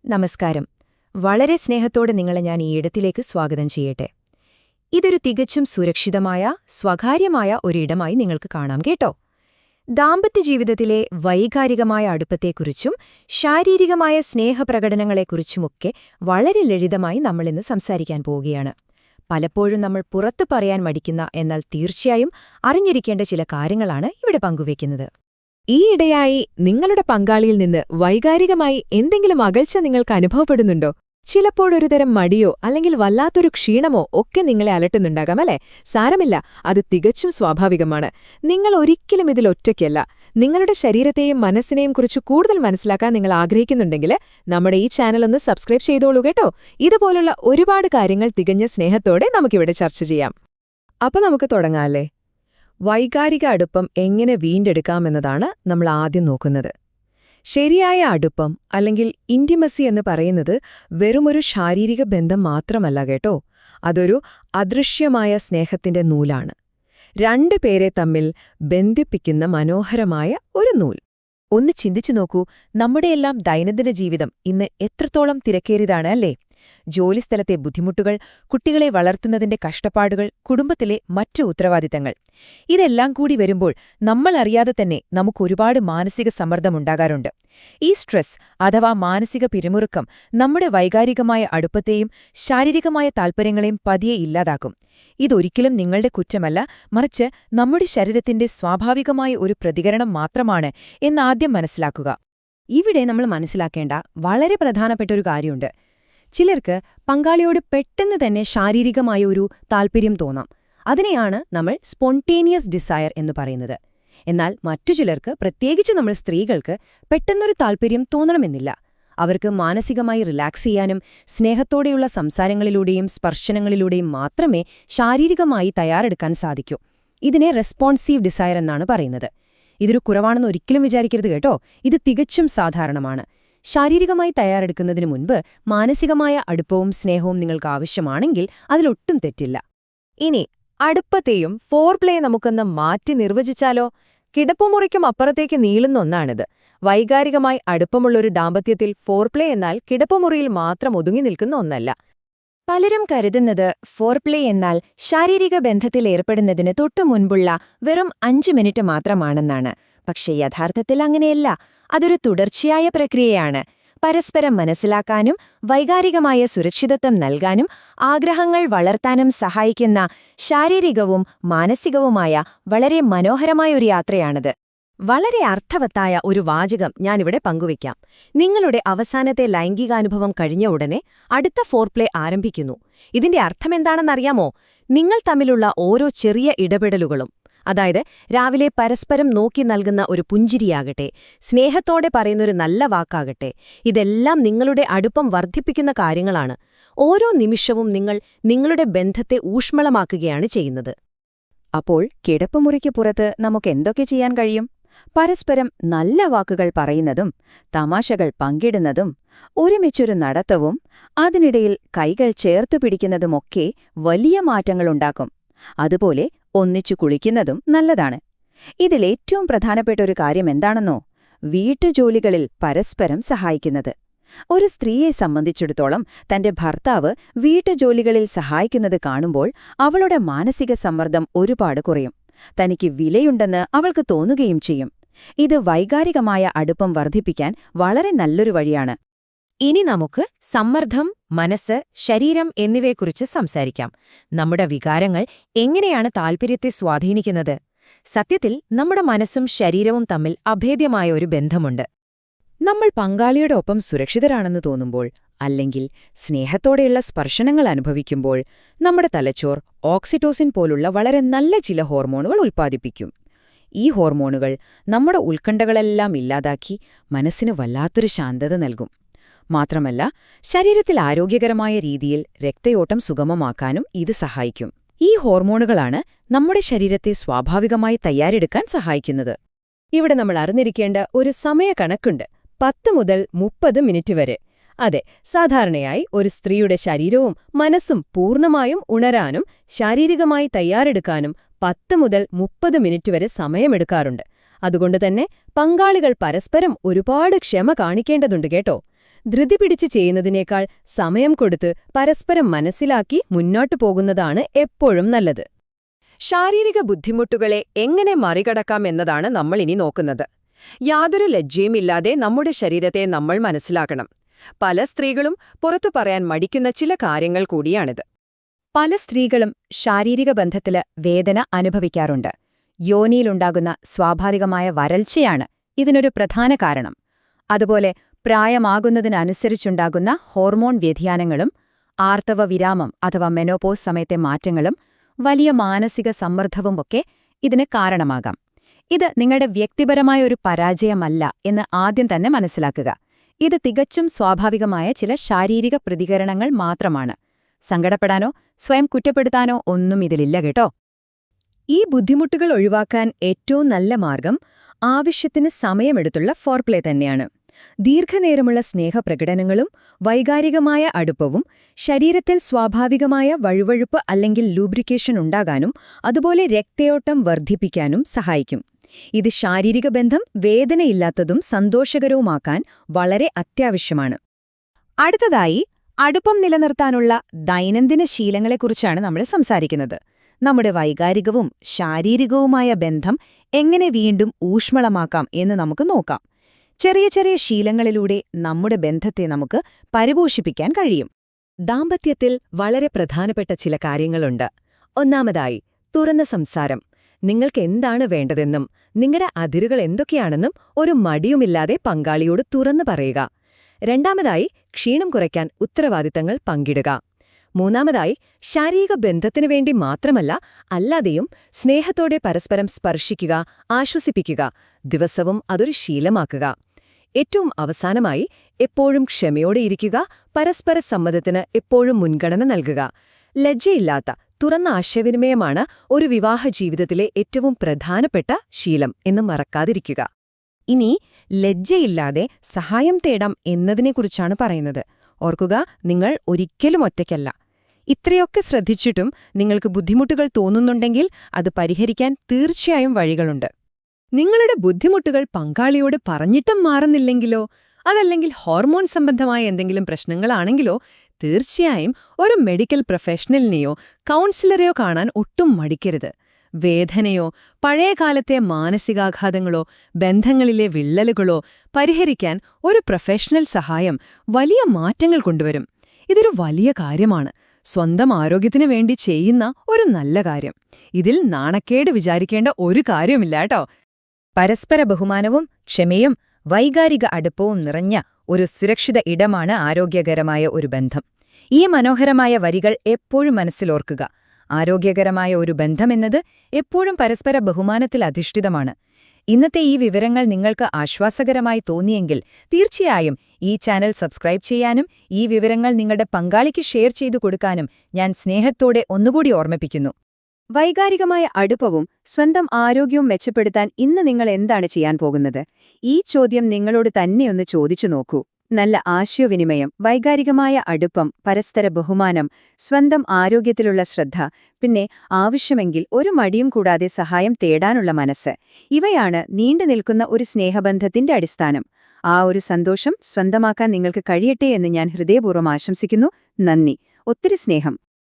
നമസ്കാരം. വളരെ സ്നേഹത്തോടെ നിങ്ങളെ ഞാൻ ഈ ഇടത്തിലേക്ക് സ്വാഗതം ചെയ്യട്ടെ. ഇതൊരു തികച്ചും സുരക്ഷിതമായ, സ്വകാര്യമായ ഒരിടമായി നിങ്ങൾക്ക് കാണാം കേട്ടോ. ദാമ്പത്യ ജീവിതത്തിലെ വൈകാരികമായ അടുപ്പത്തെക്കുറിച്ചും ശാരീരികമായ സ്നേഹപ്രകടനങ്ങളെക്കുറിച്ചുമൊക്കെ വളരെ ലളിതമായി നമ്മളിന്ന് സംസാരിക്കാൻ പോവുകയാണ്. പലപ്പോഴും നമ്മൾ പുറത്തു പറയാൻ മടിക്കുന്ന, എന്നാൽ തീർച്ചയായും അറിഞ്ഞിരിക്കേണ്ട ചില കാര്യങ്ങളാണ് ഇവിടെ പങ്കുവയ്ക്കുന്നത്. ഈയിടെയായി നിങ്ങളുടെ പങ്കാളിയിൽ നിന്ന് വൈകാരികമായി എന്തെങ്കിലും അകൽച്ച നിങ്ങൾക്ക് അനുഭവപ്പെടുന്നുണ്ടോ? ചിലപ്പോഴൊരുതരം മടിയോ അല്ലെങ്കിൽ വല്ലാത്തൊരു ക്ഷീണമോ ഒക്കെ നിങ്ങളെ അലട്ടുന്നുണ്ടാകാം, അല്ലേ? സാരമില്ല, അത് തികച്ചും സ്വാഭാവികമാണ്. നിങ്ങൾ ഒരിക്കലും ഇതിൽ ഒറ്റയ്ക്കല്ല. നിങ്ങളുടെ ശരീരത്തെയും മനസ്സിനെയും കുറിച്ച് കൂടുതൽ മനസ്സിലാക്കാൻ നിങ്ങൾ ആഗ്രഹിക്കുന്നുണ്ടെങ്കിൽ നമ്മുടെ ഈ ചാനൽ ഒന്ന് സബ്സ്ക്രൈബ് ചെയ്തോളൂ കേട്ടോ. ഇതുപോലുള്ള ഒരുപാട് കാര്യങ്ങൾ തികഞ്ഞ സ്നേഹത്തോടെ നമുക്കിവിടെ ചർച്ച ചെയ്യാം. അപ്പൊ നമുക്ക് തുടങ്ങാല്ലേ? വൈകാരിക അടുപ്പം എങ്ങനെ വീണ്ടെടുക്കാമെന്നതാണ് നമ്മൾ ആദ്യം നോക്കുന്നത്. ശരിയായ അടുപ്പം അല്ലെങ്കിൽ ഇന്റിമസി എന്ന് പറയുന്നത് വെറുമൊരു ശാരീരിക ബന്ധം മാത്രമല്ല കേട്ടോ. അതൊരു അദൃശ്യമായ സ്നേഹത്തിന്റെ നൂലാണ്. രണ്ടു പേരെ തമ്മിൽ ബന്ധിപ്പിക്കുന്ന മനോഹരമായ ഒരു നൂൽ. ഒന്ന് ചിന്തിച്ചു നോക്കൂ, നമ്മുടെയെല്ലാം ദൈനംദിന ജീവിതം ഇന്ന് എത്രത്തോളം തിരക്കേറിയതാണ് അല്ലേ? ജോലിസ്ഥലത്തെ ബുദ്ധിമുട്ടുകൾ, കുട്ടികളെ വളർത്തുന്നതിന്റെ കഷ്ടപ്പാടുകൾ, കുടുംബത്തിലെ മറ്റു ഉത്തരവാദിത്തങ്ങൾ, ഇതെല്ലാം കൂടി വരുമ്പോൾ നമ്മൾ അറിയാതെ തന്നെ നമുക്കൊരുപാട് മാനസിക സമ്മർദ്ദമുണ്ടാകാറുണ്ട്. ഈ സ്ട്രെസ് അഥവാ മാനസിക പിരിമുറുക്കം നമ്മുടെ വൈകാരികമായ അടുപ്പത്തെയും ശാരീരികമായ താൽപ്പര്യങ്ങളെയും പതിയെ ഇല്ലാതാക്കും. ഇതൊരിക്കലും നിങ്ങളുടെ കുറ്റമല്ല, മറിച്ച് നമ്മുടെ ശരീരത്തിന്റെ സ്വാഭാവികമായ ഒരു പ്രതികരണം മാത്രമാണ് എന്നാദ്യം മനസ്സിലാക്കുക. ഇവിടെ നമ്മൾ മനസ്സിലാക്കേണ്ട വളരെ പ്രധാനപ്പെട്ട ഒരു കാര്യമുണ്ട്. ചിലർക്ക് പങ്കാളിയോട് പെട്ടെന്ന് തന്നെ ശാരീരികമായ ഒരു താൽപ്പര്യം തോന്നാം. അതിനെയാണ് നമ്മൾ സ്പോണ്ടേനിയസ് ഡിസയർ എന്ന് പറയുന്നത്. എന്നാൽ മറ്റു ചിലർക്ക്, പ്രത്യേകിച്ച് നമ്മൾ സ്ത്രീകൾക്ക്, പെട്ടെന്നൊരു താൽപ്പര്യം തോന്നണമെന്നില്ല. അവർക്ക് മാനസികമായി റിലാക്സ് ചെയ്യാനും സ്നേഹത്തോടെയുള്ള സംസാരങ്ങളിലൂടെയും സ്പർശനങ്ങളിലൂടെയും മാത്രമേ ശാരീരികമായി തയ്യാറെടുക്കാൻ സാധിക്കൂ. ഇതിനെ റെസ്പോൺസീവ് ഡിസയർ എന്നാണ് പറയുന്നത്. ഇതൊരു കുറവാണെന്ന് ഒരിക്കലും വിചാരിക്കരുത് കേട്ടോ. ഇത് തികച്ചും സാധാരണമാണ്. ശാരീരികമായി തയ്യാറെടുക്കുന്നതിനു മുൻപ് മാനസികമായ അടുപ്പവും സ്നേഹവും നിങ്ങൾക്ക് ആവശ്യമാണെങ്കിൽ അതിലൊട്ടും തെറ്റില്ല. ഇനി അടുപ്പത്തെയും ഫോർപ്ലേ നമുക്കൊന്ന് മാറ്റി നിർവചിച്ചാലോ? കിടപ്പുമുറിക്കും അപ്പുറത്തേക്ക് നീളുന്ന ഒന്നാണിത്. വൈകാരികമായി അടുപ്പമുള്ളൊരു ദാമ്പത്യത്തിൽ ഫോർപ്ലേ എന്നാൽ കിടപ്പുമുറിയിൽ മാത്രം ഒതുങ്ങി നിൽക്കുന്ന ഒന്നല്ല. പലരും കരുതുന്നത് ഫോർപ്ലേ എന്നാൽ ശാരീരിക ബന്ധത്തിലേർപ്പെടുന്നതിന് തൊട്ടുമുൻപുള്ള വെറും 5 മിനിറ്റ് മാത്രമാണെന്നാണ്. പക്ഷേ യഥാർത്ഥത്തിൽ അങ്ങനെയല്ല. അതൊരു തുടർച്ചയായ പ്രക്രിയയാണ്. പരസ്പരം മനസ്സിലാക്കാനും വൈകാരികമായ സുരക്ഷിതത്വം നൽകാനും ആഗ്രഹങ്ങൾ വളർത്താനും സഹായിക്കുന്ന ശാരീരികവും മാനസികവുമായ വളരെ മനോഹരമായ ഒരു യാത്രയാണിത്. വളരെ അർത്ഥവത്തായ ഒരു വാചകം ഞാനിവിടെ പങ്കുവയ്ക്കാം. നിങ്ങളുടെ അവസാനത്തെ ലൈംഗികാനുഭവം കഴിഞ്ഞ ഉടനെ അടുത്ത ഫോർപ്ലേ ആരംഭിക്കുന്നു. ഇതിന്റെ അർത്ഥമെന്താണെന്നറിയാമോ? നിങ്ങൾ തമ്മിലുള്ള ഓരോ ചെറിയ ഇടപെടലുകളും, അതായത് രാവിലെ പരസ്പരം നോക്കി നൽകുന്ന ഒരു പുഞ്ചിരിയാകട്ടെ, സ്നേഹത്തോടെ പറയുന്നൊരു നല്ല വാക്കാകട്ടെ, ഇതെല്ലാം നിങ്ങളുടെ അടുപ്പം വർദ്ധിപ്പിക്കുന്ന കാര്യങ്ങളാണ്. ഓരോ നിമിഷവും നിങ്ങൾ നിങ്ങളുടെ ബന്ധത്തെ ഊഷ്മളമാക്കുകയാണ് ചെയ്യുന്നത്. അപ്പോൾ കിടപ്പുമുറിക്ക് പുറത്ത് നമുക്കെന്തൊക്കെ ചെയ്യാൻ കഴിയും? പരസ്പരം നല്ല വാക്കുകൾ പറയുന്നതും തമാശകൾ പങ്കിടുന്നതും ഒരുമിച്ചൊരു നടത്തവും അതിനിടയിൽ കൈകൾ ചേർത്തു പിടിക്കുന്നതുമൊക്കെ വലിയ മാറ്റങ്ങളുണ്ടാക്കും. അതുപോലെ ഒന്നിച്ചു കുളിക്കുന്നതും നല്ലതാണ്. ഇതിലേറ്റവും പ്രധാനപ്പെട്ട ഒരു കാര്യം എന്താണെന്നോ? വീട്ടുജോലികളിൽ പരസ്പരം സഹായിക്കുന്നത്. ഒരു സ്ത്രീയെ സംബന്ധിച്ചിടത്തോളം തന്റെ ഭർത്താവ് വീട്ടുജോലികളിൽ സഹായിക്കുന്നത് കാണുമ്പോൾ അവളുടെ മാനസിക സമ്മർദ്ദം ഒരുപാട് കുറയും. തനിക്ക് വിലയുണ്ടെന്ന് അവൾക്ക് തോന്നുകയും ചെയ്യും. ഇത് വൈകാരികമായ അടുപ്പം വർദ്ധിപ്പിക്കാൻ വളരെ നല്ലൊരു വഴിയാണ്. ഇനി നമുക്ക് സമ്മർദ്ദം, മനസ്സ്, ശരീരം എന്നിവയെക്കുറിച്ച് സംസാരിക്കാം. നമ്മുടെ വികാരങ്ങൾ എങ്ങനെയാണ് താൽപ്പര്യത്തെ സ്വാധീനിക്കുന്നത്? സത്യത്തിൽ നമ്മുടെ മനസ്സും ശരീരവും തമ്മിൽ അഭേദ്യമായ ഒരു ബന്ധമുണ്ട്. നമ്മൾ പങ്കാളിയുടെ ഒപ്പം സുരക്ഷിതരാണെന്ന് തോന്നുമ്പോൾ, അല്ലെങ്കിൽ സ്നേഹത്തോടെയുള്ള സ്പർശനങ്ങൾ അനുഭവിക്കുമ്പോൾ, നമ്മുടെ തലച്ചോർ ഓക്സിറ്റോസിൻ പോലുള്ള വളരെ നല്ല ചില ഹോർമോണുകൾ ഉൽപ്പാദിപ്പിക്കും. ഈ ഹോർമോണുകൾ നമ്മുടെ ഉത്കണ്ഠകളെല്ലാം ഇല്ലാതാക്കി മനസ്സിന് വല്ലാത്തൊരു ശാന്തത നൽകും. മാത്രമല്ല, ശരീരത്തിൽ ആരോഗ്യകരമായ രീതിയിൽ രക്തയോട്ടം സുഗമമാക്കാനും ഇത് സഹായിക്കും. ഈ ഹോർമോണുകളാണ് നമ്മുടെ ശരീരത്തെ സ്വാഭാവികമായി തയ്യാറെടുക്കാൻ സഹായിക്കുന്നത്. ഇവിടെ നമ്മൾ അറിഞ്ഞിരിക്കേണ്ട ഒരു സമയക്കണക്കുണ്ട്: 10 മുതൽ 30 മിനിറ്റ് വരെ. അതെ, സാധാരണയായി ഒരു സ്ത്രീയുടെ ശരീരവും മനസ്സും പൂർണ്ണമായും ഉണരാനും ശാരീരികമായി തയ്യാറെടുക്കാനും 10 മുതൽ 30 മിനിറ്റ് വരെ സമയമെടുക്കാറുണ്ട്. അതുകൊണ്ടുതന്നെ പങ്കാളികൾ പരസ്പരം ഒരുപാട് ക്ഷമ കാണിക്കേണ്ടതുണ്ട് കേട്ടോ. ധൃതി പിടിച്ച് ചെയ്യുന്നതിനേക്കാൾ സമയം കൊടുത്ത് പരസ്പരം മനസ്സിലാക്കി മുന്നോട്ടു പോകുന്നതാണ് എപ്പോഴും നല്ലത്. ശാരീരിക ബുദ്ധിമുട്ടുകളെ എങ്ങനെ മറികടക്കാം എന്നതാണ് നമ്മൾ ഇനി നോക്കുന്നത്. യാതൊരു ലജ്ജയുമില്ലാതെ നമ്മുടെ ശരീരത്തെ നമ്മൾ മനസ്സിലാക്കണം. പല സ്ത്രീകളും പുറത്തു പറയാൻ മടിക്കുന്ന ചില കാര്യങ്ങൾ കൂടിയാണിത്. പല സ്ത്രീകളും ശാരീരിക ബന്ധത്തില് വേദന അനുഭവിക്കാറുണ്ട്. യോനിയിലുണ്ടാകുന്ന സ്വാഭാവികമായ വരൾച്ചയാണ് ഇതിനൊരു പ്രധാന കാരണം. അതുപോലെ പ്രായമാകുന്നതിനനുസരിച്ചുണ്ടാകുന്ന ഹോർമോൺ വ്യതിയാനങ്ങളും ആർത്തവ വിരാമം അഥവാ മെനോപോസ് സമയത്തെ മാറ്റങ്ങളും വലിയ മാനസിക സമ്മർദ്ദവുമൊക്കെ ഇതിന് കാരണമാകാം. ഇത് നിങ്ങളുടെ വ്യക്തിപരമായ ഒരു പരാജയമല്ല എന്ന് ആദ്യം തന്നെ മനസ്സിലാക്കുക. ഇത് തികച്ചും സ്വാഭാവികമായ ചില ശാരീരിക പ്രതികരണങ്ങൾ മാത്രമാണ്. സങ്കടപ്പെടാനോ സ്വയം കുറ്റപ്പെടുത്താനോ ഒന്നും ഇതിലില്ല കേട്ടോ. ഈ ബുദ്ധിമുട്ടുകൾ ഒഴിവാക്കാൻ ഏറ്റവും നല്ല മാർഗം ആവശ്യത്തിന് സമയമെടുത്തുള്ള ഫോർപ്ലേ തന്നെയാണ്. ദീർഘനേരമുള്ള സ്നേഹപ്രകടനങ്ങളും വൈകാരികമായ അടുപ്പവും ശരീരത്തിൽ സ്വാഭാവികമായ വഴുവഴുപ്പ് അല്ലെങ്കിൽ ലൂബ്രിക്കേഷൻ ഉണ്ടാകാനും അതുപോലെ രക്തയോട്ടം വർദ്ധിപ്പിക്കാനും സഹായിക്കും. ഇത് ശാരീരിക ബന്ധം വേദനയില്ലാത്തതും സന്തോഷകരവുമാക്കാൻ വളരെ അത്യാവശ്യമാണ്. അടുത്തതായി അടുപ്പം നിലനിർത്താനുള്ള ദൈനംദിന ശീലങ്ങളെക്കുറിച്ചാണ് നമ്മൾ സംസാരിക്കുന്നത്. നമ്മുടെ വൈകാരികവും ശാരീരികവുമായ ബന്ധം എങ്ങനെ വീണ്ടും ഊഷ്മളമാക്കാം എന്ന് നമുക്ക് നോക്കാം. ചെറിയ ചെറിയ ശീലങ്ങളിലൂടെ നമ്മുടെ ബന്ധത്തെ നമുക്ക് പരിപോഷിപ്പിക്കാൻ കഴിയും. ദാമ്പത്യത്തിൽ വളരെ പ്രധാനപ്പെട്ട ചില കാര്യങ്ങളുണ്ട്. ഒന്നാമതായി, തുറന്ന സംസാരം. നിങ്ങൾക്ക് എന്താണ് വേണ്ടതെന്നും നിങ്ങളുടെ അതിരുകൾ എന്തൊക്കെയാണെന്നും ഒരു മടിയുമില്ലാതെ പങ്കാളിയോട് തുറന്നു പറയുക. രണ്ടാമതായി, ക്ഷീണം കുറയ്ക്കാൻ ഉത്തരവാദിത്തങ്ങൾ പങ്കിടുക. മൂന്നാമതായി, ശാരീരിക ബന്ധത്തിനു വേണ്ടി മാത്രമല്ല അല്ലാതെയും സ്നേഹത്തോടെ പരസ്പരം സ്പർശിക്കുക, ആശ്വസിപ്പിക്കുക. ദിവസവും അതൊരു ശീലമാക്കുക. ഏറ്റവും അവസാനമായി, എപ്പോഴും ക്ഷമയോടെ ഇരിക്കുക, പരസ്പര സമ്മതത്തിന് എപ്പോഴും മുൻഗണന നൽകുക. ലജ്ജയില്ലാത്ത തുറന്ന ആശയവിനിമയമാണ് ഒരു വിവാഹ ജീവിതത്തിലെ ഏറ്റവും പ്രധാനപ്പെട്ട ശീലം എന്ന് മറക്കാതിരിക്കുക. ഇനി ലജ്ജയില്ലാതെ സഹായം തേടാം എന്നതിനെക്കുറിച്ചാണ് പറയുന്നത്. ഓർക്കുക, നിങ്ങൾ ഒരിക്കലും ഒറ്റയ്ക്കല്ല. ഇത്രയൊക്കെ ശ്രദ്ധിച്ചിട്ടും നിങ്ങൾക്ക് ബുദ്ധിമുട്ടുകൾ തോന്നുന്നുണ്ടെങ്കിൽ അത് പരിഹരിക്കാൻ തീർച്ചയായും വഴികളുണ്ട്. നിങ്ങളുടെ ബുദ്ധിമുട്ടുകൾ പങ്കാളിയോട് പറഞ്ഞിട്ടും മാറുന്നില്ലെങ്കിലോ അതല്ലെങ്കിൽ ഹോർമോൺ സംബന്ധമായ എന്തെങ്കിലും പ്രശ്നങ്ങളാണെങ്കിലോ തീർച്ചയായും ഒരു മെഡിക്കൽ പ്രൊഫഷണലിനെയോ കൗൺസിലറെയോ കാണാൻ ഒട്ടും മടിക്കരുത്. വേദനയോ പഴയകാലത്തെ മാനസികാഘാതങ്ങളോ ബന്ധങ്ങളിലെ വിള്ളലുകളോ പരിഹരിക്കാൻ ഒരു പ്രൊഫഷണൽ സഹായം വലിയ മാറ്റങ്ങൾ കൊണ്ടുവരും. ഇതൊരു വലിയ കാര്യമാണ്. സ്വന്തം ആരോഗ്യത്തിനു വേണ്ടി ചെയ്യുന്ന ഒരു നല്ല കാര്യം. ഇതിൽ നാണക്കേട് വിചാരിക്കേണ്ട ഒരു കാര്യമില്ല കേട്ടോ. പരസ്പര ബഹുമാനവും ക്ഷമയും വൈകാരിക അടുപ്പവും നിറഞ്ഞ ഒരു സുരക്ഷിത ഇടമാണ് ആരോഗ്യകരമായ ഒരു ബന്ധം. ഈ മനോഹരമായ വരികൾ എപ്പോഴും മനസ്സിലോർക്കുക. ആരോഗ്യകരമായ ഒരു ബന്ധമെന്നത് എപ്പോഴും പരസ്പര ബഹുമാനത്തിൽ അധിഷ്ഠിതമാണ്. ഇന്നത്തെ ഈ വിവരങ്ങൾ നിങ്ങൾക്ക് ആശ്വാസകരമായി തോന്നിയെങ്കിൽ തീർച്ചയായും ഈ ചാനൽ സബ്സ്ക്രൈബ് ചെയ്യാനും ഈ വിവരങ്ങൾ നിങ്ങളുടെ പങ്കാളിക്ക് ഷെയർ ചെയ്തു കൊടുക്കാനും ഞാൻ സ്നേഹത്തോടെ ഒന്നുകൂടി ഓർമ്മിപ്പിക്കുന്നു. വൈകാരികമായ അടുപ്പവും സ്വന്തം ആരോഗ്യവും മെച്ചപ്പെടുത്താൻ ഇന്ന് നിങ്ങൾ എന്താണ് ചെയ്യാൻ പോകുന്നത്? ഈ ചോദ്യം നിങ്ങളോട് തന്നെയൊന്ന് ചോദിച്ചു നോക്കൂ. നല്ല ആശയവിനിമയം, വൈകാരികമായ അടുപ്പം, പരസ്പര ബഹുമാനം, സ്വന്തം ആരോഗ്യത്തിലുള്ള ശ്രദ്ധ, പിന്നെ ആവശ്യമെങ്കിൽ ഒരു മടിയും കൂടാതെ സഹായം തേടാനുള്ള മനസ്സ്. ഇവയാണ് നീണ്ടുനിൽക്കുന്ന ഒരു സ്നേഹബന്ധത്തിന്റെ അടിസ്ഥാനം. ആ ഒരു സന്തോഷം സ്വന്തമാക്കാൻ നിങ്ങൾക്ക് കഴിയട്ടെ എന്ന് ഞാൻ ഹൃദയപൂർവ്വം ആശംസിക്കുന്നു. നന്ദി. ഒത്തിരി സ്നേഹം.